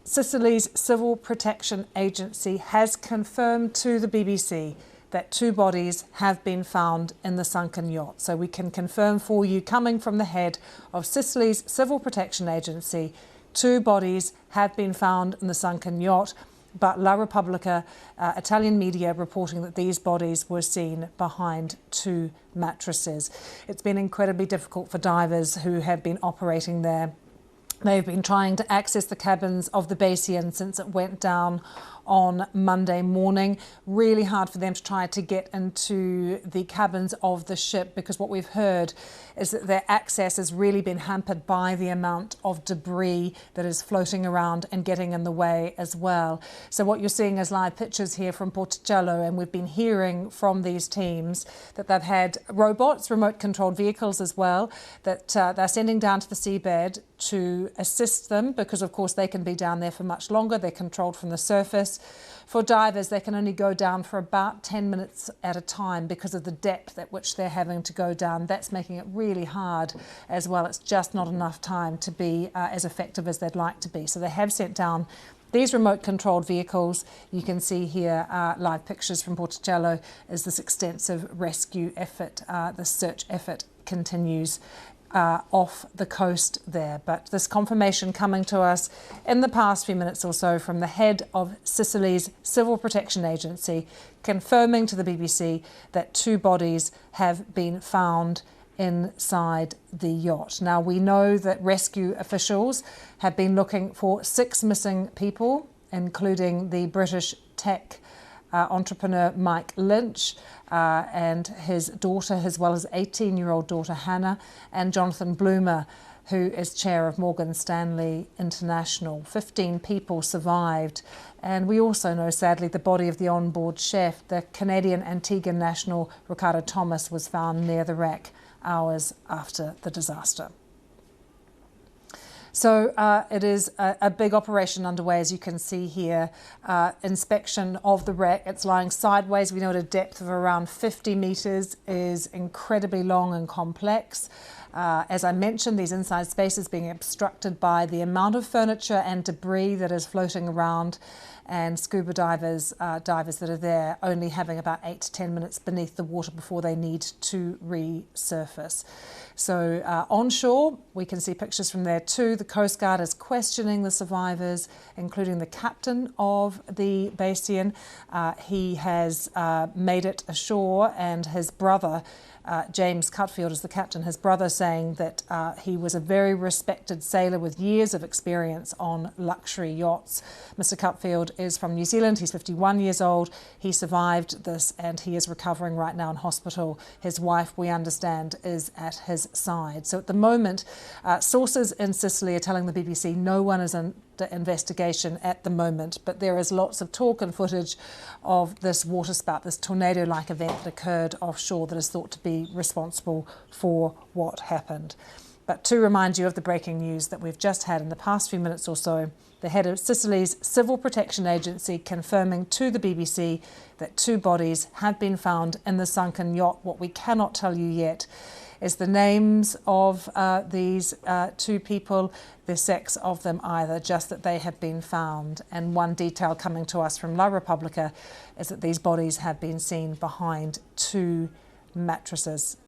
Sicily's Civil Protection Agency has confirmed to the BBC that 2 bodies have been found in the sunken yacht. So we can confirm for you, coming from the head of Sicily's Civil Protection Agency, 2 bodies have been found in the sunken yacht. But La Repubblica, Italian media, reporting that these bodies were seen behind 2 mattresses. It's been incredibly difficult for divers who have been operating there. They've been trying to access the cabins of the Bacian since it went down on Monday morning. Really hard for them to try to get into the cabins of the ship, because what we've heard is that their access has really been hampered by the amount of debris that is floating around and getting in the way as well. So what you're seeing is live pictures here from Porticello, and we've been hearing from these teams that they've had robots, remote controlled vehicles as well, that they're sending down to the seabed to assist them, because of course they can be down there for much longer. They're controlled from the surface. For divers, they can only go down for about 10 minutes at a time because of the depth at which they're having to go down. That's making it really hard as well. It's just not enough time to be as effective as they'd like to be. So they have sent down these remote controlled vehicles. You can see here live pictures from Porticello as this extensive rescue effort, the search effort continues off the coast there. But this confirmation coming to us in the past few minutes or so from the head of Sicily's Civil Protection Agency, confirming to the BBC that 2 bodies have been found inside the yacht. Now, we know that rescue officials have been looking for 6 missing people, including the British tech entrepreneur Mike Lynch and his daughter, as well as 18-year-old daughter Hannah, and Jonathan Bloomer, who is chair of Morgan Stanley International. 15 people survived. And we also know, sadly, the body of the onboard chef, the Canadian Antiguan national Ricardo Thomas, was found near the wreck hours after the disaster. So it is a big operation underway, as you can see here. Inspection of the wreck. It's lying sideways. We know at a depth of around 50 metres, is incredibly long and complex. As I mentioned, these inside spaces being obstructed by the amount of furniture and debris that is floating around, and scuba divers that are there only having about 8 to 10 minutes beneath the water before they need to resurface. So onshore, we can see pictures from there too. The Coast Guard is questioning the survivors, including the captain of the Bacian. He has made it ashore, and his brother, James Cutfield, is the captain. His brother saying that he was a very respected sailor with years of experience on luxury yachts. Mr. Cutfield is from New Zealand. He's 51 years old. He survived this and he is recovering right now in hospital. His wife, we understand, is at his side. So at the moment, sources in Sicily are telling the BBC no one is under investigation at the moment, but there is lots of talk and footage of this waterspout, this tornado-like event that occurred offshore, that is thought to be responsible for what happened. But to remind you of the breaking news that we've just had in the past few minutes or so, the head of Sicily's Civil Protection Agency confirming to the BBC that 2 bodies have been found in the sunken yacht. What we cannot tell you yet is the names of these 2 people, the sex of them either, just that they have been found. And one detail coming to us from La Repubblica is that these bodies have been seen behind 2 mattresses.